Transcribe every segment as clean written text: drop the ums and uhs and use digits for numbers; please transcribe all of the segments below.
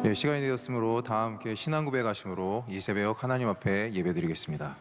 네, 시간이 되었으므로 다 함께 신앙 고백하심으로 이 새벽 하나님 앞에 예배드리겠습니다.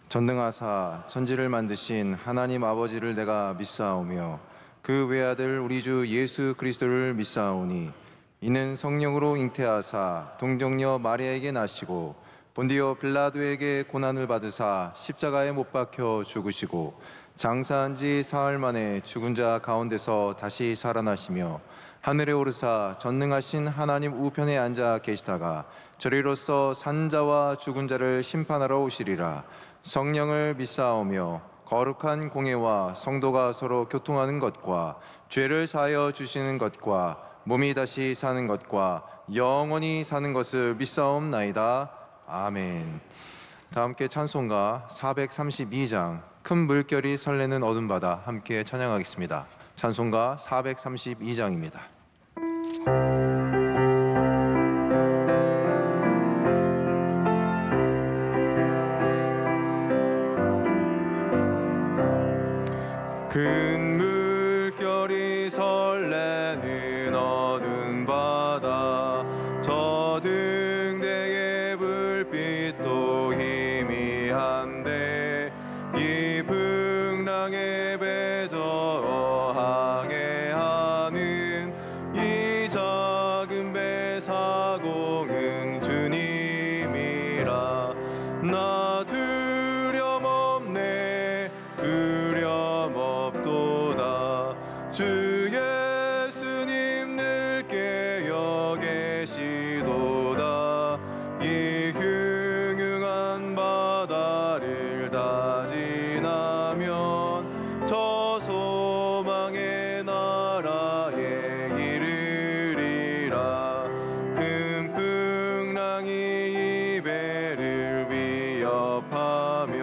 전능하사 천지를 만드신 하나님 아버지를 내가 믿사오며 그 외아들 우리 주 예수 그리스도를 믿사오니 이는 성령으로 잉태하사 동정녀 마리아에게 나시고 본디오 빌라도에게 고난을 받으사 십자가에 못 박혀 죽으시고 장사한 지 사흘 만에 죽은 자 가운데서 다시 살아나시며 하늘에 오르사 전능하신 하나님 우편에 앉아 계시다가 저리로서 산자와 죽은 자를 심판하러 오시리라. 성령을 믿사오며 거룩한 공예와 성도가 서로 교통하는 것과 죄를 사하여 주시는 것과 몸이 다시 사는 것과 영원히 사는 것을 믿사옵나이다. 아멘. 다 함께 찬송가 432장 큰 물결이 설레는 어둠 바다 함께 찬양하겠습니다. 찬송가 432장입니다. 큰 물결이 설레는 어두운 바다 저등대의 불빛도 희미한데 이 풍랑에 배저 항해하는 이 작은 배 사공은 주님이라. 나 두려움없네 두려움없도다. 주 예수님 늘 깨어 계시도다. 이 흉흉한 바다를 다 지나면 저 소망의 나라에 이르리라. 큰 풍랑이 이 배를 위협하며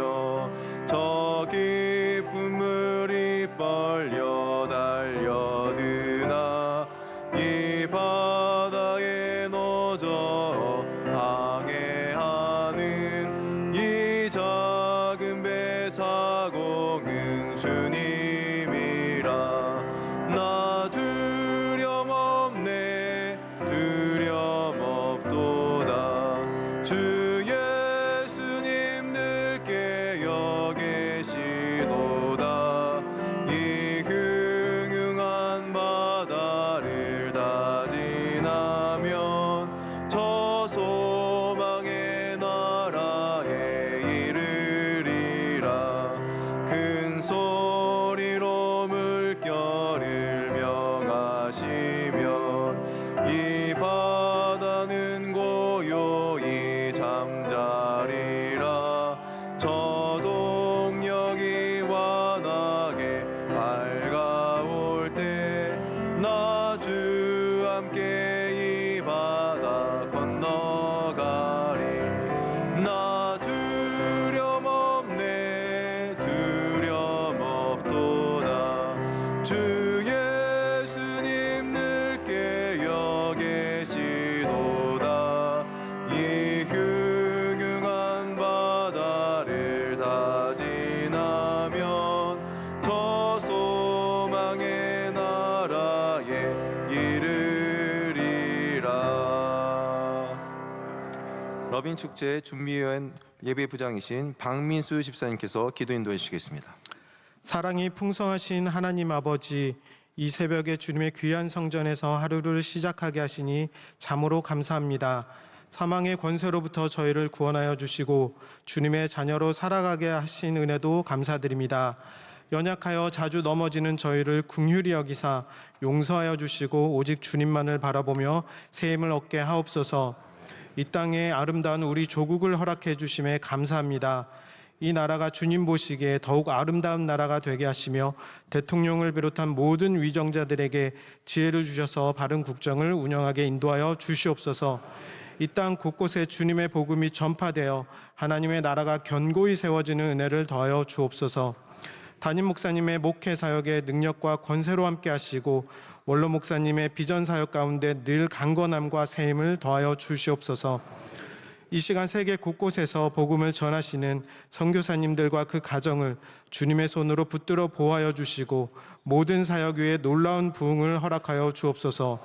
저 깊은 물이 벌려 달려드나 이 바다에 노저 항해하는 이 작은 배 사공은 주님이라. 나 두려움없네 두려움없도다. 주 예수님 늘 깨어 계시도다. 이 흉흉한 바다를 다 지나면 저 소망의 나라에 이르리라. 큰 소리로 물결을 명하시면 이 바다는 고요히 잠자리라. 저 동력이 환하게 밝아올 때 나 주 함께 이 바다 건너가리. 나 두려움없네 두려움없도다. 주 예수님 늘 깨어 계시도다. 이 흉흉한 바다를 다 지나면 저 소망의 나라에 이르리라. 러빈 축제 준비위원 예배부장이신 박민수 집사님께서 기도 인도해 주시겠습니다. 사랑이 풍성하신 하나님 아버지, 이 새벽에 주님의 귀한 성전에서 하루를 시작하게 하시니 참으로 감사합니다. 사망의 권세로부터 저희를 구원하여 주시고 주님의 자녀로 살아가게 하신 은혜도 감사드립니다. 연약하여 자주 넘어지는 저희를 긍휼히 여기사 용서하여 주시고 오직 주님만을 바라보며 새 힘을 얻게 하옵소서. 이 땅에 아름다운 우리 조국을 허락해 주심에 감사합니다. 이 나라가 주님 보시기에 더욱 아름다운 나라가 되게 하시며 대통령을 비롯한 모든 위정자들에게 지혜를 주셔서 바른 국정을 운영하게 인도하여 주시옵소서. 이 땅 곳곳에 주님의 복음이 전파되어 하나님의 나라가 견고히 세워지는 은혜를 더하여 주옵소서. 담임 목사님의 목회 사역에 능력과 권세로 함께 하시고 원로 목사님의 비전 사역 가운데 늘 강건함과 새 힘을 더하여 주시옵소서. 이 시간 세계 곳곳에서 복음을 전하시는 선교사님들과 그 가정을 주님의 손으로 붙들어 보호하여 주시고 모든 사역 위에 놀라운 부흥을 허락하여 주옵소서.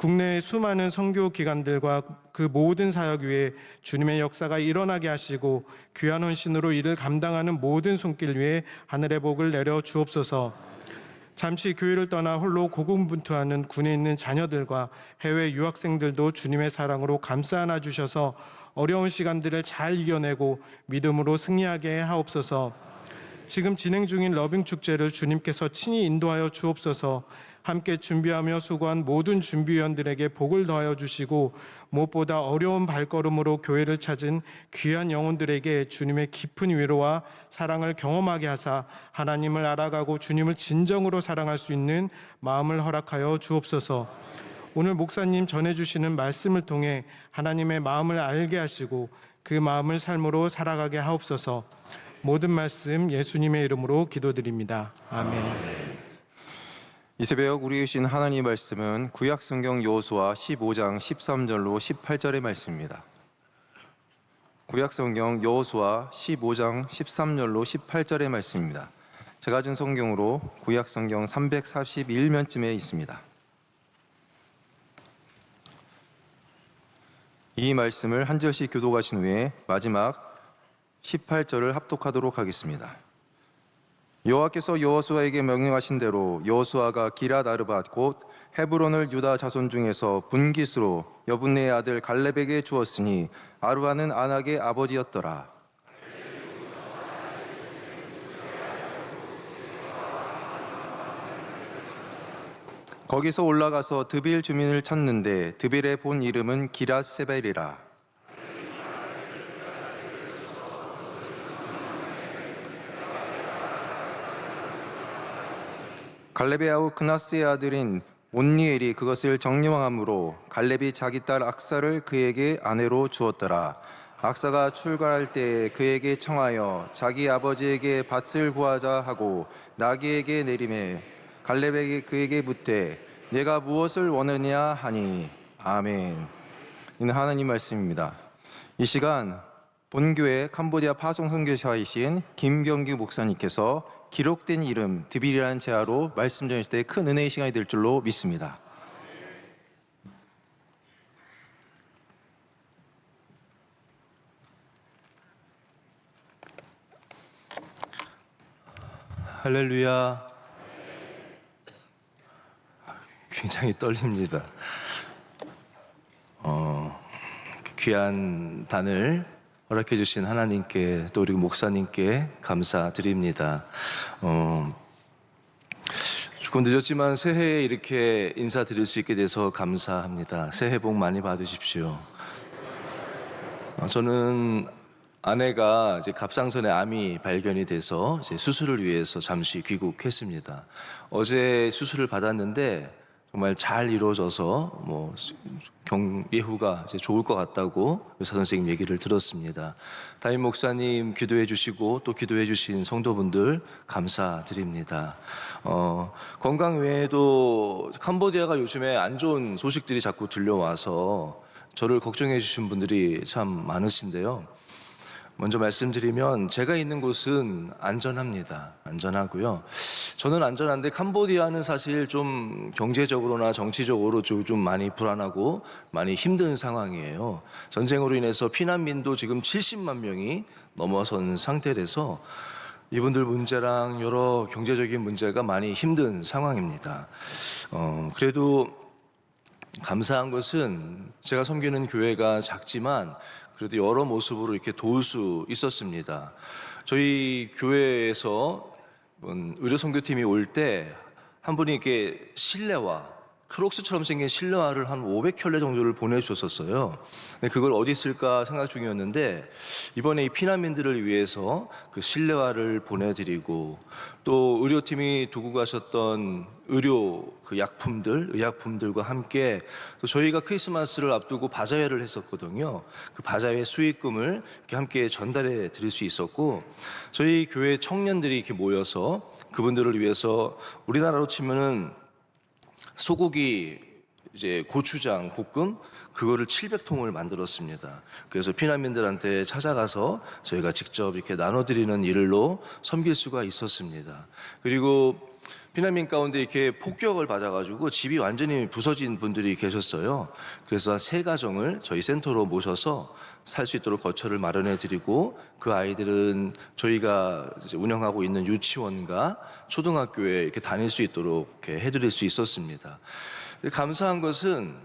국내의 수많은 선교 기관들과 그 모든 사역 위에 주님의 역사가 일어나게 하시고 귀한 헌신으로 이를 감당하는 모든 손길 위에 하늘의 복을 내려 주옵소서. 잠시 교회를 떠나 홀로 고군분투하는 군에 있는 자녀들과 해외 유학생들도 주님의 사랑으로 감싸 안아 주셔서 어려운 시간들을 잘 이겨내고 믿음으로 승리하게 하옵소서. 지금 진행 중인 러빙 축제를 주님께서 친히 인도하여 주옵소서. 함께 준비하며 수고한 모든 준비위원들에게 복을 더하여 주시고 무엇보다 어려운 발걸음으로 교회를 찾은 귀한 영혼들에게 주님의 깊은 위로와 사랑을 경험하게 하사 하나님을 알아가고 주님을 진정으로 사랑할 수 있는 마음을 허락하여 주옵소서. 오늘 목사님 전해주시는 말씀을 통해 하나님의 마음을 알게 하시고 그 마음을 삶으로 살아가게 하옵소서. 모든 말씀 예수님의 이름으로 기도드립니다. 아멘. 이 새벽 우리에게 주신 하나님의 말씀은 구약 성경 여호수아 15장 13절로 18절의 말씀입니다. 구약 성경 여호수아 15장 13절로 18절의 말씀입니다. 제가 가진 성경으로 구약 성경 341면쯤에 있습니다. 이 말씀을 한 절씩 교독하신 후에 마지막 18절을 합독하도록 하겠습니다. 여호와께서 여호수아에게 명령하신 대로 여호수아가 기럇 아르밧 곧 헤브론을 유다 자손 중에서 분깃으로 여분네의 아들 갈렙에게 주었으니 아르밧은 아낙의 아버지였더라. 거기서 올라가서 드빌 주민을 찾는데 드빌의 본 이름은 기럇 세벨이라. 갈렙의 아우 그나스의 아들인 온니엘이 그것을 정령함으로 갈렙이 자기 딸 악사를 그에게 아내로 주었더라. 악사가 출가할 때에 그에게 청하여 자기 아버지에게 밭을 구하자 하고 나귀에게 내리매 갈렙에게 그에게 묻되 내가 무엇을 원하느냐 하니. 아멘. 이는 하나님 말씀입니다. 이 시간 본교회 캄보디아 파송 선교사이신 김경규 목사님께서 기록된 이름 드빌이라는 제하로 말씀 전할 때 큰 은혜의 시간이 될 줄로 믿습니다. 할렐루야. 굉장히 떨립니다. 귀한 단을 허락해 주신 하나님께 또 우리 목사님께 감사드립니다. 조금 늦었지만 새해에 이렇게 인사드릴 수 있게 돼서 감사합니다. 새해 복 많이 받으십시오. 저는 아내가 이제 갑상선에 암이 발견이 돼서 이제 수술을 위해서 잠시 귀국했습니다. 어제 수술을 받았는데 정말 잘 이루어져서 예후가 이제 좋을 것 같다고 의사 선생님 얘기를 들었습니다. 담임 목사님 기도해 주시고 또 기도해 주신 성도분들 감사드립니다. 건강 외에도 캄보디아가 요즘에 안 좋은 소식들이 자꾸 들려와서 저를 걱정해 주신 분들이 참 많으신데요. 먼저 말씀드리면 제가 있는 곳은 안전합니다. 안전하고요. 저는 안전한데 캄보디아는 사실 좀 경제적으로나 정치적으로 좀 많이 불안하고 많이 힘든 상황이에요. 전쟁으로 인해서 피난민도 지금 70만 명이 넘어선 상태라서 이분들 문제랑 여러 경제적인 문제가 많이 힘든 상황입니다. 그래도 감사한 것은 제가 섬기는 교회가 작지만 그래도 여러 모습으로 이렇게 도울 수 있었습니다. 저희 교회에서 의료 선교팀이 올 때 한 분이 이렇게 실내화, 크록스처럼 생긴 실내화를 한 500켤레 정도를 보내주셨었어요. 근데 그걸 어디 쓸까 생각 중이었는데 이번에 이 피난민들을 위해서 그 실내화를 보내드리고 또 의료팀이 두고 가셨던 의료 그 약품들, 의약품들과 함께 또 저희가 크리스마스를 앞두고 바자회를 했었거든요. 그 바자회 수익금을 이렇게 함께 전달해 드릴 수 있었고 저희 교회 청년들이 이렇게 모여서 그분들을 위해서 우리나라로 치면은 소고기 이제 고추장 볶음 그거를 700통을 만들었습니다. 그래서 피난민들한테 찾아가서 저희가 직접 이렇게 나눠드리는 일로 섬길 수가 있었습니다. 그리고 피난민 가운데 이렇게 폭격을 받아가지고 집이 완전히 부서진 분들이 계셨어요. 그래서 세 가정을 저희 센터로 모셔서 살 수 있도록 거처를 마련해 드리고, 그 아이들은 저희가 이제 운영하고 있는 유치원과 초등학교에 이렇게 다닐 수 있도록 이렇게 해드릴 수 있었습니다. 감사한 것은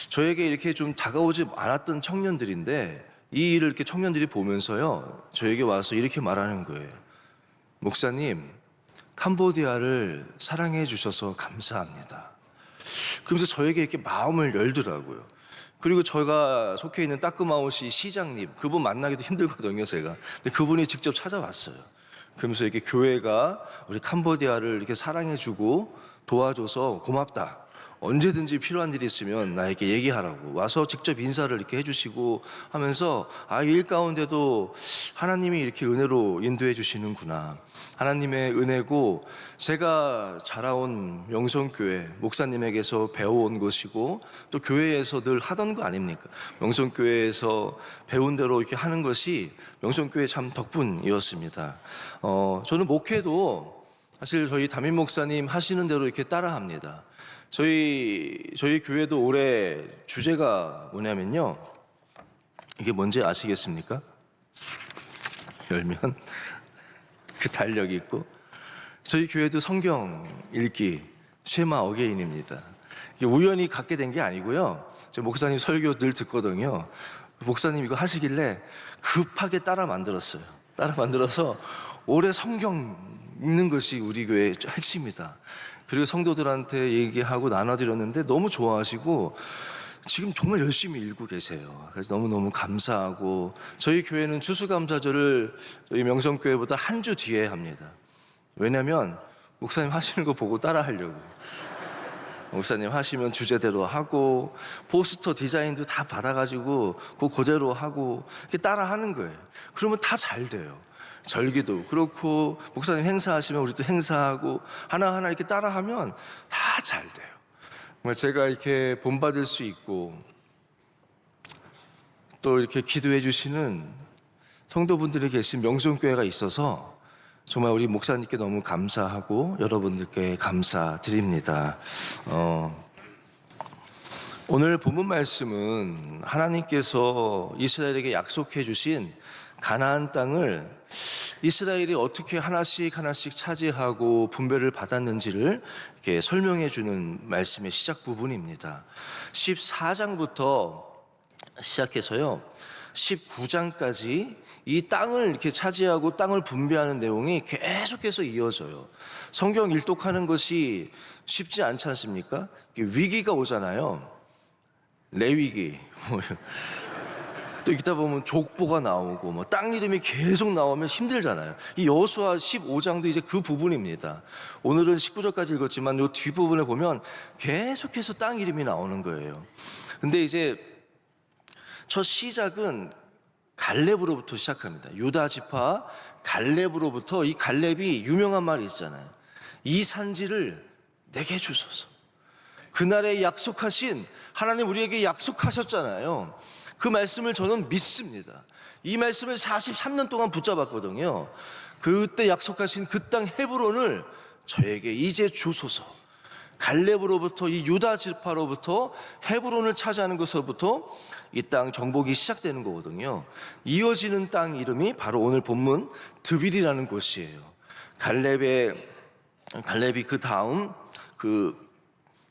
저에게 이렇게 좀 다가오지 않았던 청년들인데, 이 일을 이렇게 청년들이 보면서요, 저에게 와서 이렇게 말하는 거예요. 목사님, 캄보디아를 사랑해 주셔서 감사합니다. 그러면서 저에게 이렇게 마음을 열더라고요. 그리고 제가 속해 있는 따끄마오시 시장님, 그분 만나기도 힘들거든요, 제가. 근데 그분이 직접 찾아왔어요. 그러면서 이렇게 교회가 우리 캄보디아를 이렇게 사랑해 주고 도와줘서 고맙다. 언제든지 필요한 일이 있으면 나에게 얘기하라고 와서 직접 인사를 이렇게 해주시고 하면서, 아, 일 가운데도 하나님이 이렇게 은혜로 인도해 주시는구나. 하나님의 은혜고, 제가 자라온 명성교회 목사님에게서 배워온 것이고, 또 교회에서 늘 하던 거 아닙니까? 명성교회에서 배운 대로 이렇게 하는 것이 명성교회 참 덕분이었습니다. 저는 목회도 사실 저희 담임 목사님 하시는 대로 이렇게 따라합니다. 저희 교회도 올해 주제가 뭐냐면요, 이게 뭔지 아시겠습니까? 열면 그 달력이 있고, 저희 교회도 성경 읽기 쉐마 어게인입니다. 이게 우연히 갖게 된 게 아니고요, 저 목사님 설교 늘 듣거든요. 목사님 이거 하시길래 급하게 따라 만들어서 올해 성경 읽는 것이 우리 교회의 핵심이다. 그리고 성도들한테 얘기하고 나눠드렸는데 너무 좋아하시고 지금 정말 열심히 읽고 계세요. 그래서 너무너무 감사하고, 저희 교회는 추수감사절을 저희 명성교회보다 한 주 뒤에 합니다. 왜냐면 목사님 하시는 거 보고 따라 하려고. 목사님 하시면 주제대로 하고, 포스터 디자인도 다 받아가지고 그대로 하고 이렇게 따라 하는 거예요. 그러면 다 잘 돼요. 절기도 그렇고, 목사님 행사하시면 우리 또 행사하고, 하나하나 이렇게 따라하면 다 잘 돼요. 정말 제가 이렇게 본받을 수 있고, 또 이렇게 기도해 주시는 성도분들이 계신 명성교회가 있어서 정말 우리 목사님께 너무 감사하고 여러분들께 감사드립니다. 오늘 본문 말씀은 하나님께서 이스라엘에게 약속해 주신 가나안 땅을 이스라엘이 어떻게 하나씩 차지하고 분배를 받았는지를 이렇게 설명해 주는 말씀의 시작 부분입니다. 14장부터 시작해서요, 19장까지 이 땅을 이렇게 차지하고 땅을 분배하는 내용이 계속해서 이어져요. 성경 일독하는 것이 쉽지 않지 않습니까? 위기가 오잖아요. 레위기. 또 읽다 보면 족보가 나오고 뭐 땅 이름이 계속 나오면 힘들잖아요. 이 여호수아 15장도 이제 그 부분입니다. 오늘은 19절까지 읽었지만 이 뒷부분에 보면 계속해서 땅 이름이 나오는 거예요. 근데 이제 첫 시작은 갈렙으로부터 시작합니다. 유다 지파 갈렙으로부터, 이 갈렙이 유명한 말이 있잖아요. 이 산지를 내게 주소서. 그날에 약속하신 하나님, 우리에게 약속하셨잖아요. 그 말씀을 저는 믿습니다. 이 말씀을 43년 동안 붙잡았거든요. 그때 약속하신 그 땅 헤브론을 저에게 이제 주소서. 갈렙으로부터, 이 유다 지파로부터 헤브론을 차지하는 것으로부터 이 땅 정복이 시작되는 거거든요. 이어지는 땅 이름이 바로 오늘 본문 드빌이라는 곳이에요. 갈렙이 그 다음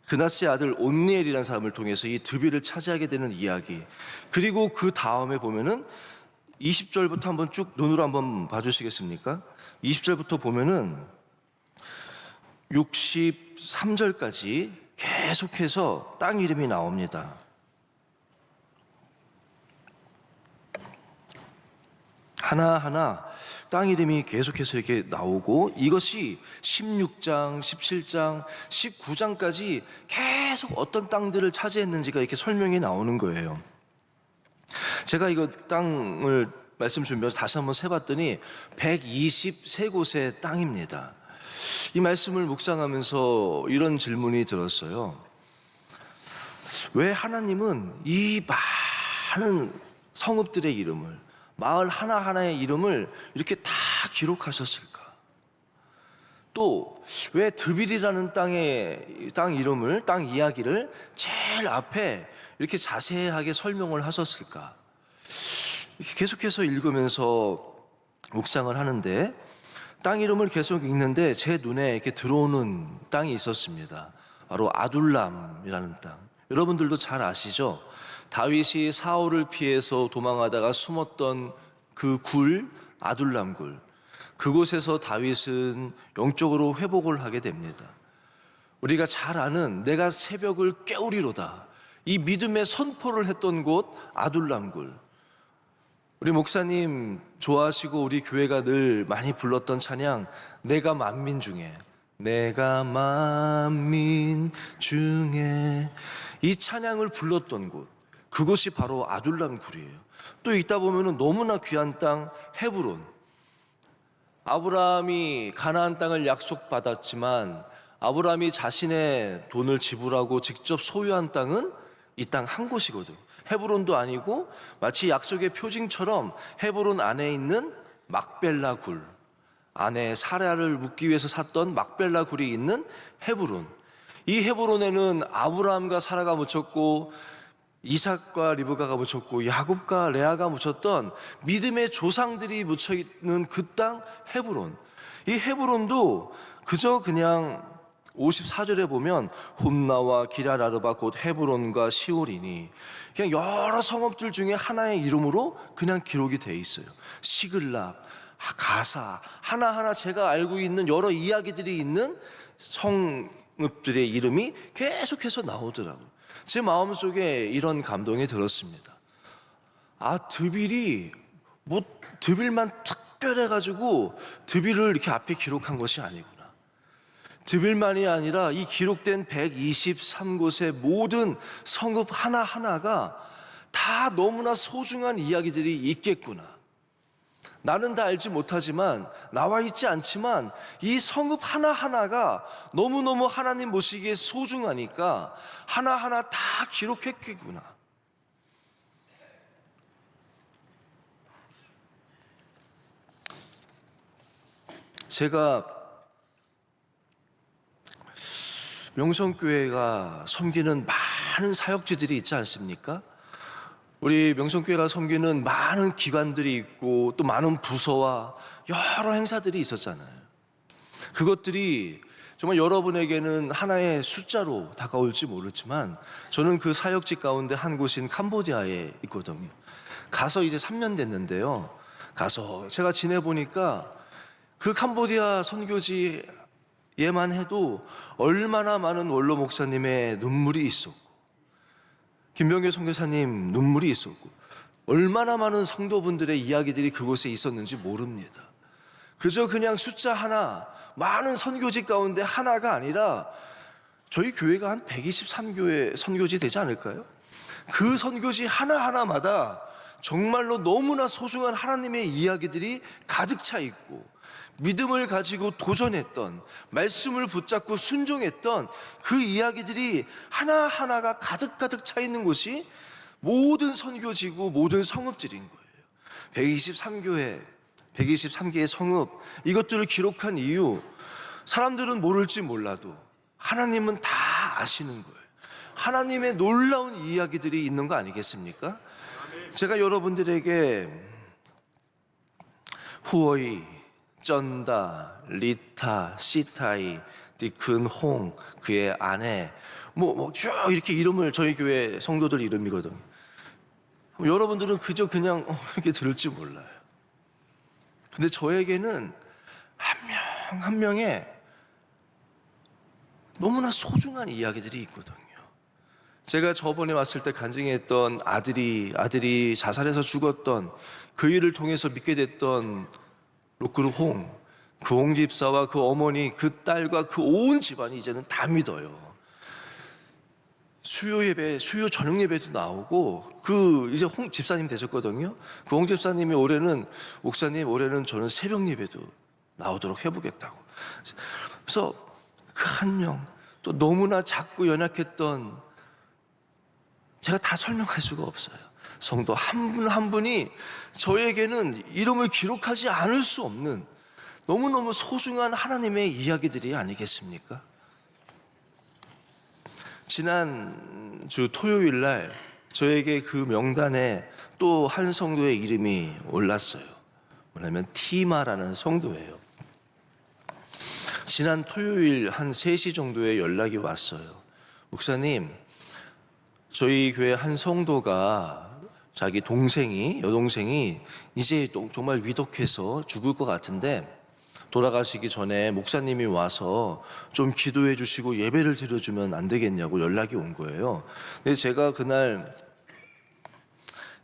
그나스의 아들 온니엘이라는 사람을 통해서 이 드빌을 차지하게 되는 이야기. 그리고 그 다음에 보면은 20절부터 한번 쭉 눈으로 한번 봐주시겠습니까? 20절부터 보면은 63절까지 계속해서 땅 이름이 나옵니다. 하나하나 땅 이름이 계속해서 이렇게 나오고, 이것이 16장, 17장, 19장까지 계속 어떤 땅들을 차지했는지가 이렇게 설명이 나오는 거예요. 제가 이거 땅을 말씀 준비해서 다시 한번 세봤더니 123곳의 땅입니다. 이 말씀을 묵상하면서 이런 질문이 들었어요. 왜 하나님은 이 많은 성읍들의 이름을, 마을 하나하나의 이름을 이렇게 다 기록하셨을까? 또 왜 드빌이라는 땅 이름을, 땅 이야기를 제일 앞에 이렇게 자세하게 설명을 하셨을까? 이렇게 계속해서 읽으면서 묵상을 하는데 땅 이름을 계속 읽는데 제 눈에 이렇게 들어오는 땅이 있었습니다. 바로 아둘람이라는 땅. 여러분들도 잘 아시죠? 다윗이 사울을 피해서 도망하다가 숨었던 그 굴, 아둘람 굴. 그곳에서 다윗은 영적으로 회복을 하게 됩니다. 우리가 잘 아는 내가 새벽을 깨우리로다, 이 믿음의 선포를 했던 곳 아둘람 굴. 우리 목사님 좋아하시고 우리 교회가 늘 많이 불렀던 찬양, 내가 만민 중에, 내가 만민 중에, 이 찬양을 불렀던 곳, 그곳이 바로 아둘람 굴이에요. 또 있다 보면은 너무나 귀한 땅 헤브론. 아브라함이 가나안 땅을 약속받았지만 아브라함이 자신의 돈을 지불하고 직접 소유한 땅은 이 땅 한 곳이거든. 헤브론도 아니고 마치 약속의 표징처럼 헤브론 안에 있는 막벨라 굴, 아내 사라를 묻기 위해서 샀던 막벨라 굴이 있는 헤브론. 이 헤브론에는 아브라함과 사라가 묻혔고 이삭과 리브가가 묻혔고 야곱과 레아가 묻혔던 믿음의 조상들이 묻혀있는 그 땅 헤브론. 이 헤브론도 그저 그냥 54절에 보면 훔나와 기럇아르바 곧 헤브론과 시올이니, 그냥 여러 성읍들 중에 하나의 이름으로 그냥 기록이 돼 있어요. 시글락, 가사, 하나하나 제가 알고 있는 여러 이야기들이 있는 성읍들의 이름이 계속해서 나오더라고요. 제 마음속에 이런 감동이 들었습니다. 아, 드빌이 뭐 드빌만 특별해가지고 드빌을 이렇게 앞에 기록한 것이 아니구나. 드빌만이 아니라 이 기록된 123곳의 모든 성읍 하나하나가 다 너무나 소중한 이야기들이 있겠구나. 나는 다 알지 못하지만, 나와 있지 않지만 이 성읍 하나하나가 너무너무 하나님 보시기에 소중하니까 하나하나 다 기록했겠구나. 제가 명성교회가 섬기는 많은 사역지들이 있지 않습니까? 우리 명성교회가 섬기는 많은 기관들이 있고 또 많은 부서와 여러 행사들이 있었잖아요. 그것들이 정말 여러분에게는 하나의 숫자로 다가올지 모르지만 저는 그 사역지 가운데 한 곳인 캄보디아에 있거든요. 가서 이제 3년 됐는데요. 가서 제가 지내보니까 그 캄보디아 선교지에만 해도 얼마나 많은 원로 목사님의 눈물이 있었고, 김병규 선교사님 눈물이 있었고, 얼마나 많은 성도분들의 이야기들이 그곳에 있었는지 모릅니다. 그저 그냥 숫자 하나, 많은 선교지 가운데 하나가 아니라 저희 교회가 한 123교회 선교지 되지 않을까요? 그 선교지 하나하나마다 정말로 너무나 소중한 하나님의 이야기들이 가득 차 있고, 믿음을 가지고 도전했던, 말씀을 붙잡고 순종했던 그 이야기들이 하나하나가 가득가득 차 있는 곳이 모든 선교지고 모든 성읍들인 거예요. 123교회, 123개의 성읍, 이것들을 기록한 이유, 사람들은 모를지 몰라도 하나님은 다 아시는 거예요. 하나님의 놀라운 이야기들이 있는 거 아니겠습니까? 제가 여러분들에게 후어이, 쩐다, 리타, 시타이, 디큰, 홍, 그의 아내, 쭉 이렇게 이름을, 저희 교회 성도들 이름이거든요. 여러분들은 그저 그냥 이렇게 들을지 몰라요. 근데 저에게는 한 명 한 명의 너무나 소중한 이야기들이 있거든요. 제가 저번에 왔을 때 간증했던 아들이 자살해서 죽었던, 그 일을 통해서 믿게 됐던 로크루 홍, 그 홍 집사와 그 어머니, 그 딸과 그 온 집안이 이제는 다 믿어요. 수요 저녁 예배도 나오고, 그 이제 홍 집사님 되셨거든요. 그 홍 집사님이 목사님 올해는 저는 새벽 예배도 나오도록 해보겠다고. 그래서 그 한 명, 또 너무나 작고 연약했던, 제가 다 설명할 수가 없어요. 성도 한 분 한 분이 저에게는 이름을 기록하지 않을 수 없는 너무너무 소중한 하나님의 이야기들이 아니겠습니까? 지난주 토요일 날 저에게 그 명단에 또 한 성도의 이름이 올랐어요. 뭐냐면 티마라는 성도예요. 지난 토요일 한 3시 정도에 연락이 왔어요. 목사님, 저희 교회 한 성도가 자기 여동생이 이제 정말 위독해서 죽을 것 같은데 돌아가시기 전에 목사님이 와서 좀 기도해 주시고 예배를 드려주면 안 되겠냐고 연락이 온 거예요. 근데 제가 그날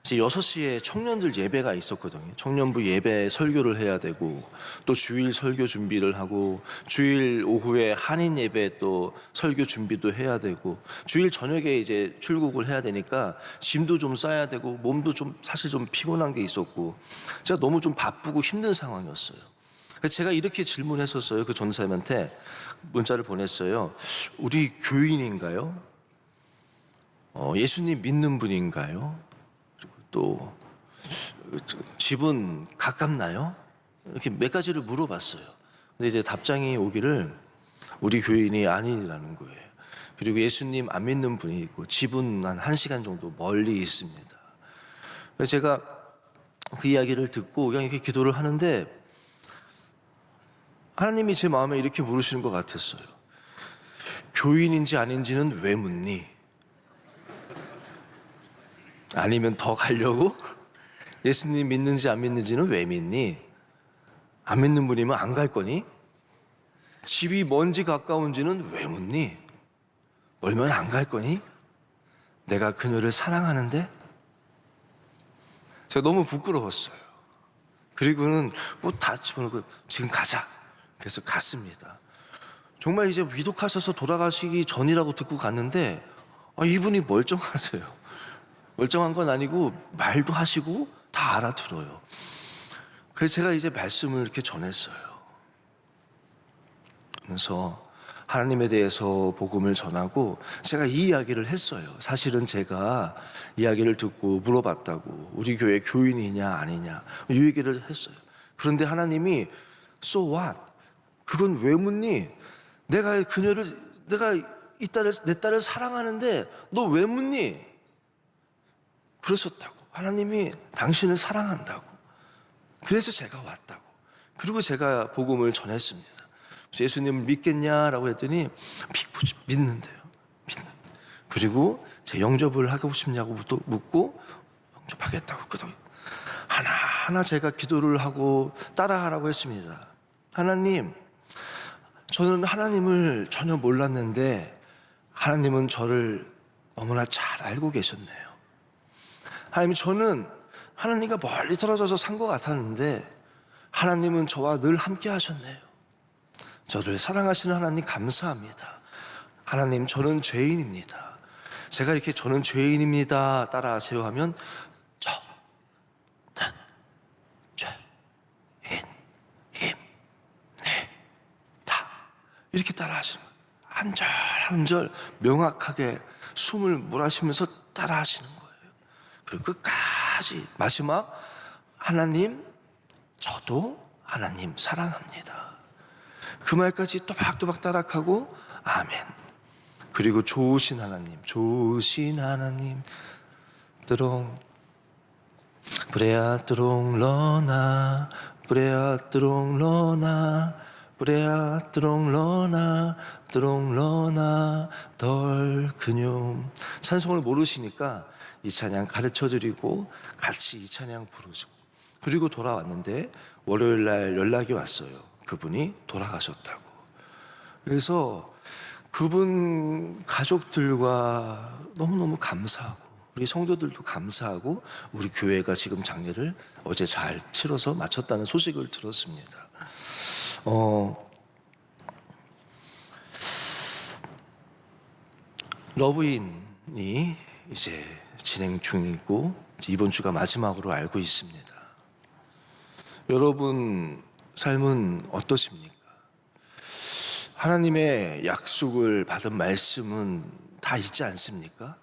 이제 6시에 청년들 예배가 있었거든요. 청년부 예배 설교를 해야 되고 또 주일 설교 준비를 하고 주일 오후에 한인 예배 또 설교 준비도 해야 되고 주일 저녁에 이제 출국을 해야 되니까 짐도 좀 싸야 되고 몸도 좀 사실 좀 피곤한 게 있었고 제가 너무 좀 바쁘고 힘든 상황이었어요. 그래서 제가 이렇게 질문했었어요. 그 전사님한테 문자를 보냈어요. 우리 교인인가요? 예수님 믿는 분인가요? 또 집은 가깝나요? 이렇게 몇 가지를 물어봤어요. 근데 이제 답장이 오기를 우리 교인이 아니라는 거예요. 그리고 예수님 안 믿는 분이 있고 집은 한 1시간 정도 멀리 있습니다. 그래서 제가 그 이야기를 듣고 그냥 이렇게 기도를 하는데 하나님이 제 마음에 이렇게 물으시는 것 같았어요. 교인인지 아닌지는 왜 묻니? 아니면 더 가려고? 예수님 믿는지 안 믿는지는 왜 믿니? 안 믿는 분이면 안 갈 거니? 집이 먼지 가까운지는 왜 묻니? 멀면 안 갈 거니? 내가 그녀를 사랑하는데? 제가 너무 부끄러웠어요. 그리고는 뭐 다 집어넣고 지금 가자. 그래서 갔습니다. 정말 이제 위독하셔서 돌아가시기 전이라고 듣고 갔는데 이분이 멀쩡하세요. 멀쩡한 건 아니고 말도 하시고 다 알아들어요. 그래서 제가 이제 말씀을 이렇게 전했어요. 그래서 하나님에 대해서 복음을 전하고 제가 이 이야기를 했어요. 사실은 제가 이야기를 듣고 물어봤다고 우리 교회 교인이냐 아니냐 이 얘기를 했어요. 그런데 하나님이 So what? 그건 왜 묻니? 내가 내 딸을 사랑하는데 너 왜 묻니? 그러셨다고. 하나님이 당신을 사랑한다고. 그래서 제가 왔다고. 그리고 제가 복음을 전했습니다. 예수님을 믿겠냐라고 했더니 믿는데요. 그리고 제 영접을 하고 싶냐고 묻고 영접하겠다고. 그동안 하나하나 제가 기도를 하고 따라하라고 했습니다. 하나님, 저는 하나님을 전혀 몰랐는데 하나님은 저를 너무나 잘 알고 계셨네요. 하나님, 저는 하나님과 멀리 떨어져서 산 것 같았는데 하나님은 저와 늘 함께 하셨네요. 저를 사랑하시는 하나님 감사합니다. 하나님, 저는 죄인입니다. 제가 이렇게 저는 죄인입니다 따라하세요 하면 저는 죄인입니다 이렇게 따라하시는 거예요. 한 절 한 절 명확하게 숨을 몰아쉬면서 따라하시는 거예요. 그리고 끝까지 마지막 하나님, 저도 하나님 사랑합니다. 그 말까지 또박또박 따라하고 아멘. 그리고 좋으신 하나님 뜨롱 브레아 뜨롱 러나 브레아 뜨롱 러나 브레아 뜨롱 러나 뜨롱 러나 덜 그뇽. 찬송을 모르시니까 이 찬양 가르쳐드리고 같이 이 찬양 부르시고 그리고 돌아왔는데 월요일날 연락이 왔어요. 그분이 돌아가셨다고. 그래서 그분 가족들과 너무너무 감사하고 우리 성도들도 감사하고 우리 교회가 지금 장례를 어제 잘 치러서 마쳤다는 소식을 들었습니다. 러브인이 이제 진행 중이고 이번 주가 마지막으로 알고 있습니다. 여러분 삶은 어떠십니까? 하나님의 약속을 받은 말씀은 다 있지 않습니까?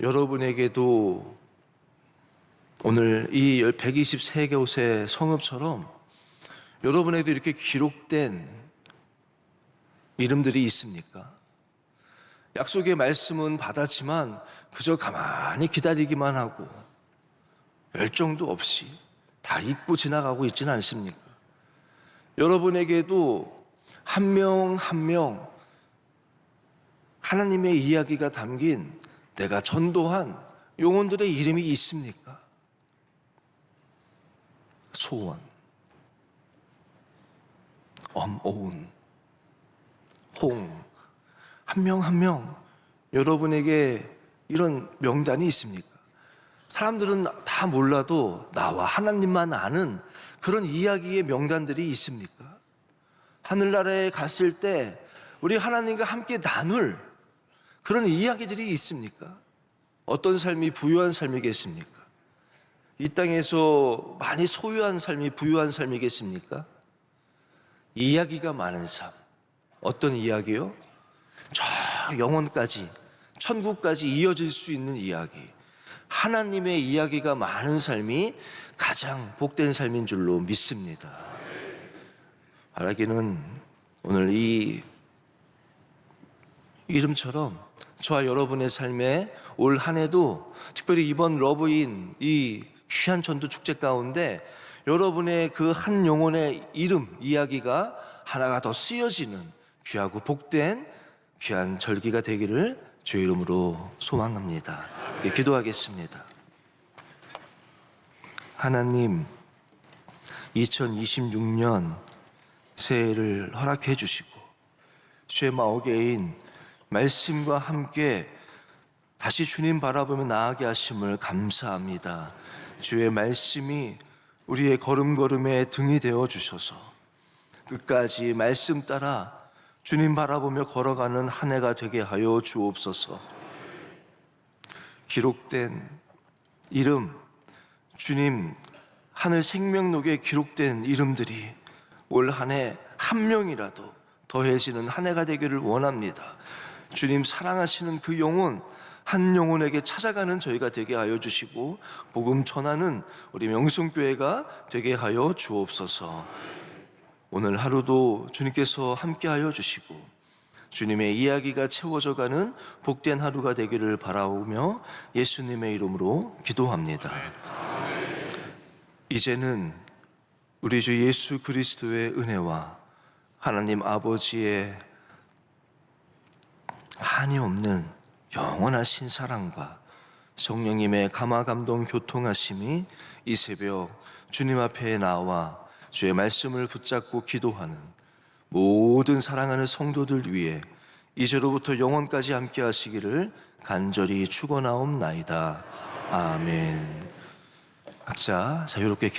여러분에게도 오늘 이 123곳의 성읍처럼 여러분에게도 이렇게 기록된 이름들이 있습니까? 약속의 말씀은 받았지만 그저 가만히 기다리기만 하고 열정도 없이 다 잊고 지나가고 있지는 않습니까? 여러분에게도 한 명 한 명 하나님의 이야기가 담긴 내가 전도한 영혼들의 이름이 있습니까? 소원, 엄오운, 홍, 한 명 한 명 여러분에게 이런 명단이 있습니까? 사람들은 다 몰라도 나와 하나님만 아는 그런 이야기의 명단들이 있습니까? 하늘나라에 갔을 때 우리 하나님과 함께 나눌 그런 이야기들이 있습니까? 어떤 삶이 부유한 삶이겠습니까? 이 땅에서 많이 소유한 삶이 부유한 삶이겠습니까? 이야기가 많은 삶. 어떤 이야기요? 저 영혼까지, 천국까지 이어질 수 있는 이야기. 하나님의 이야기가 많은 삶이 가장 복된 삶인 줄로 믿습니다. 바라기는 오늘 이 이름처럼 저와 여러분의 삶에 올 한 해도 특별히 이번 러브인 이 귀한 전도 축제 가운데 여러분의 그 한 영혼의 이름, 이야기가 하나가 더 쓰여지는 귀하고 복된 귀한 절기가 되기를 주의 이름으로 소망합니다. 기도하겠습니다. 하나님, 2026년 새해를 허락해 주시고 주의 마오게인 말씀과 함께 다시 주님 바라보며 나아가게 하심을 감사합니다. 주의 말씀이 우리의 걸음걸음에 등이 되어 주셔서 끝까지 말씀 따라 주님 바라보며 걸어가는 한 해가 되게 하여 주옵소서. 기록된 이름, 주님 하늘 생명록에 기록된 이름들이 올 한 해 한 명이라도 더해지는 한 해가 되기를 원합니다. 주님 사랑하시는 그 영혼 한 영혼에게 찾아가는 저희가 되게 하여 주시고 복음 전하는 우리 명성교회가 되게 하여 주옵소서. 오늘 하루도 주님께서 함께 하여 주시고 주님의 이야기가 채워져가는 복된 하루가 되기를 바라오며 예수님의 이름으로 기도합니다. 이제는 우리 주 예수 그리스도의 은혜와 하나님 아버지의 한이 없는 영원하신 사랑과 성령님의 감화감동 교통하심이 이 새벽 주님 앞에 나와 주의 말씀을 붙잡고 기도하는 모든 사랑하는 성도들 위해 이제로부터 영원까지 함께 하시기를 간절히 축원하옵나이다. 아멘. 각자 자유롭게 기도